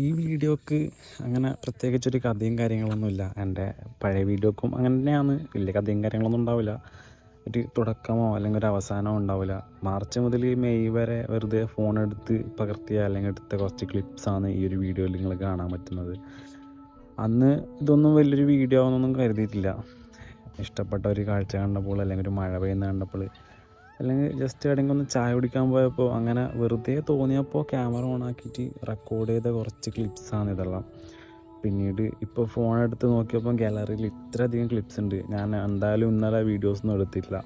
ഈ വീഡിയോക്ക് അങ്ങനെ പ്രത്യേകിച്ചൊരു കഥയും കാര്യങ്ങളൊന്നുമില്ല. എൻ്റെ പഴയ വീഡിയോക്കും അങ്ങനെ തന്നെയാണ്. വലിയ കഥയും കാര്യങ്ങളൊന്നും ഉണ്ടാവില്ല. ഒരു തുടക്കമോ അല്ലെങ്കിൽ ഒരു അവസാനമോ ഉണ്ടാവില്ല. മാർച്ച് മുതൽ മെയ് വരെ വെറുതെ ഫോൺ എടുത്ത് പകർത്തിയ അല്ലെങ്കിൽ എടുത്ത കുറച്ച് ക്ലിപ്സാണ് ഈ ഒരു വീഡിയോയിൽ നിങ്ങൾ കാണാൻ പറ്റുന്നത്. അന്ന് ഇതൊന്നും വലിയൊരു വീഡിയോ ആവുന്നൊന്നും കരുതിയിട്ടില്ല. ഇഷ്ടപ്പെട്ട ഒരു കാഴ്ച കണ്ടപ്പോൾ അല്ലെങ്കിൽ ഒരു മഴ പെയ്യുന്ന കണ്ടപ്പോൾ അല്ലെങ്കിൽ ജസ്റ്റ് എവിടെയെങ്കിലും ഒന്ന് ചായ കുടിക്കാൻ പോയപ്പോൾ അങ്ങനെ വെറുതെ തോന്നിയപ്പോൾ ക്യാമറ ഓണാക്കിയിട്ട് റെക്കോർഡ് ചെയ്ത കുറച്ച് ക്ലിപ്സാണ് ഇതെല്ലാം. പിന്നീട് ഇപ്പോൾ ഫോൺ എടുത്ത് നോക്കിയപ്പോൾ ഗാലറിയിൽ ഇത്രയധികം ക്ലിപ്സ് ഉണ്ട്. ഞാൻ എന്തായാലും ഇന്നലെ വീഡിയോസൊന്നും എടുത്തില്ല.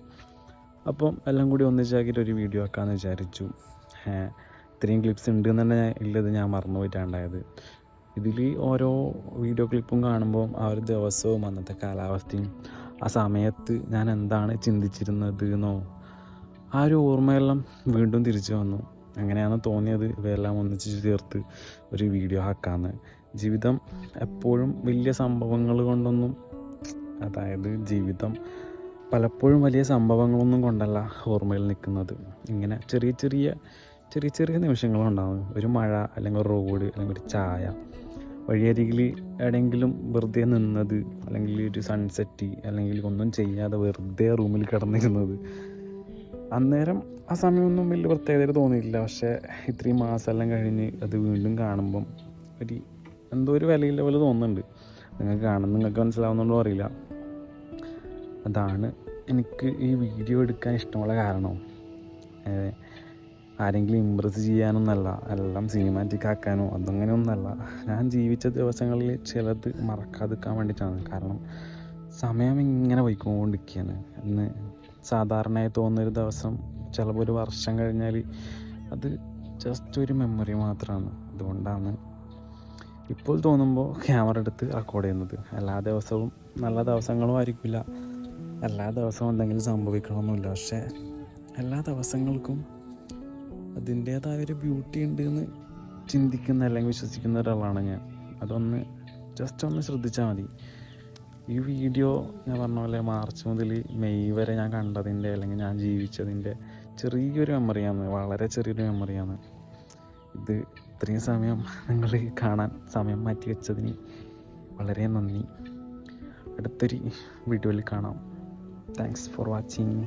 അപ്പം എല്ലാം കൂടി ഒന്നിച്ചാക്കിയിട്ട് ഒരു വീഡിയോ ആക്കാമെന്ന് വിചാരിച്ചു. ഇത്രയും ക്ലിപ്സ് ഉണ്ട് എന്ന് തന്നെ ഉള്ളത് ഞാൻ മറന്നുപോയിട്ടാണ്ടായത്. ഇതിൽ ഓരോ വീഡിയോ ക്ലിപ്പും കാണുമ്പോൾ ആ ഒരു ദിവസവും അന്നത്തെ കാലാവസ്ഥയും ആ സമയത്ത് ഞാൻ എന്താണ് ചിന്തിച്ചിരുന്നത് എന്നോ ആ ഒരു ഓർമ്മയെല്ലാം വീണ്ടും തിരിച്ചു വന്നു. അങ്ങനെയാണ് തോന്നിയത് ഇവയെല്ലാം ഒന്നിച്ച് ചേർത്ത് ഒരു വീഡിയോ ആക്കാമെന്ന്. ജീവിതം എപ്പോഴും വലിയ സംഭവങ്ങൾ കൊണ്ടൊന്നും, അതായത് ജീവിതം പലപ്പോഴും വലിയ സംഭവങ്ങളൊന്നും കൊണ്ടല്ല ഓർമ്മയിൽ നിൽക്കുന്നത്. ഇങ്ങനെ ചെറിയ ചെറിയ നിമിഷങ്ങളുണ്ടാകും. ഒരു മഴ അല്ലെങ്കിൽ ഒരു റോഡ് അല്ലെങ്കിൽ ഒരു ചായ, വഴിയരികിൽ എവിടെയെങ്കിലും വെറുതെ നിന്നത്, അല്ലെങ്കിൽ ഒരു സൺസെറ്റ്, അല്ലെങ്കിൽ ഒന്നും ചെയ്യാതെ വെറുതെ റൂമിൽ കിടന്നിരുന്നത്. അന്നേരം ആ സമയമൊന്നും വലിയ പ്രത്യേകത തോന്നിയില്ല. പക്ഷേ ഇത്രയും മാസമെല്ലാം കഴിഞ്ഞ് അത് വീണ്ടും കാണുമ്പം എന്തോ ഒരു വിലയില്ല പോലെ തോന്നുന്നുണ്ട്. നിങ്ങൾക്ക് മനസ്സിലാവുന്നുണ്ടോ അറിയില്ല. അതാണ് എനിക്ക് ഈ വീഡിയോ എടുക്കാൻ ഇഷ്ടമുള്ള കാരണം. ആരെങ്കിലും ഇമ്പ്രസ് ചെയ്യാനൊന്നല്ല, എല്ലാം സിനിമാറ്റിക് ആക്കാനോ അതങ്ങനെയൊന്നല്ല. ഞാൻ ജീവിച്ച ദിവസങ്ങളിൽ ചിലത് മറക്കാതിരിക്കാൻ വേണ്ടിയിട്ടാണ്. കാരണം സമയം ഇങ്ങനെ പോയിക്കൊണ്ടിരിക്കുകയാണ്. ഇന്ന് സാധാരണയായി തോന്നുന്നൊരു ദിവസം ചിലപ്പോൾ ഒരു വർഷം കഴിഞ്ഞാൽ അത് ജസ്റ്റ് ഒരു മെമ്മറി മാത്രമാണ്. അതുകൊണ്ടാണ് ഇപ്പോൾ തോന്നുമ്പോൾ ക്യാമറ എടുത്ത് റെക്കോർഡ് ചെയ്യുന്നത്. എല്ലാ ദിവസവും നല്ല ദിവസങ്ങളും ആയിരിക്കില്ല, എല്ലാ ദിവസവും എന്തെങ്കിലും സംഭവിക്കണമെന്നില്ല. പക്ഷേ എല്ലാ ദിവസങ്ങൾക്കും അതിൻ്റേതായൊരു ബ്യൂട്ടി ഉണ്ട് എന്ന് ചിന്തിക്കുന്ന അല്ലെങ്കിൽ വിശ്വസിക്കുന്ന ഒരാളാണ് ഞാൻ. അതൊന്ന് ജസ്റ്റ് ഒന്ന് ശ്രദ്ധിച്ചാൽ മതി. ഈ വീഡിയോ ഞാൻ പറഞ്ഞ പോലെ മാർച്ച് മുതൽ മെയ് വരെ ഞാൻ കണ്ടതിൻ്റെ അല്ലെങ്കിൽ ഞാൻ ജീവിച്ചതിൻ്റെ ചെറിയൊരു മെമ്മറിയാണ്, വളരെ ചെറിയൊരു മെമ്മറിയാണ് ഇത്. ഇത്രയും സമയം നിങ്ങൾ കാണാൻ സമയം മാറ്റി വെച്ചതിന് വളരെ നന്ദി. അടുത്തൊരു വീഡിയോയിൽ കാണാം. Thanks for watching.